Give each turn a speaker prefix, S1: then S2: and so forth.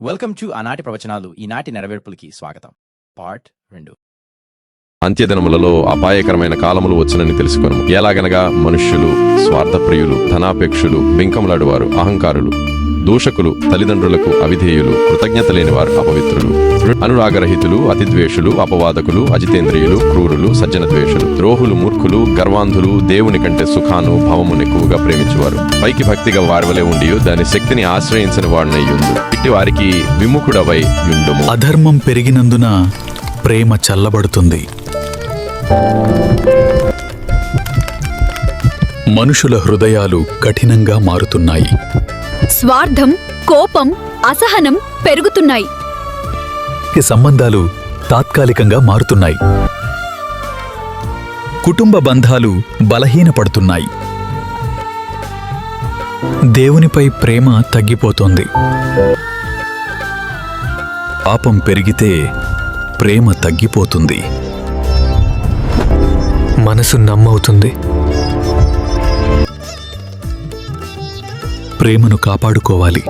S1: Welcome to ఆనాటి ప్రవచనాలు ఈనాటి నెరవేర్పులకి స్వాగతం. పార్ట్ 2.
S2: అంత్యదినములలో అపాయకరమైన కాలములు వచ్చునని తెలుసుకొనుము. ఎలాగనగా మనుష్యులు స్వార్థప్రియులు, ధనాపేక్షులు, బింకములాడువారు, అహంకారులు, దూషకులు, తల్లిదండ్రులకు అవిధేయులు, కృతజ్ఞత లేనివారు, అపవిత్రులు, అనురాగరహితులు, అతిద్వేషులు, అపవాదకులు, అజితేంద్రియులు, క్రూరులు, సజ్జనద్వేషులు, ద్రోహులు, మూర్ఖులు, గర్వాంధులు, దేవుని కంటే సుఖాను భవమును ఎక్కువగా ప్రేమించువారు. పైకి భక్తిగా వారివలే ఉండి దాని శక్తిని ఆశ్రయించని వాడినయ్యుండు. ఇట్టి వారికి విముఖుడవై యుండుము.
S3: అధర్మం పెరిగినందున ప్రేమ చల్లబడుతుంది. మనుషుల హృదయాలు కఠినంగా మారుతున్నాయి.
S4: స్వార్థం, కోపం, అసహనం పెరుగుతున్నాయి.
S3: ఈ సంబంధాలు తాత్కాలికంగా మారుతున్నాయి. కుటుంబ బంధాలు బలహీనపడుతున్నాయి. దేవునిపై ప్రేమ తగ్గిపోతోంది. పాపం పెరిగితే ప్రేమ తగ్గిపోతుంది.
S5: మనసు నమ్మవుతుంది.
S3: ప్రేమను కాపాడుకోవాలి.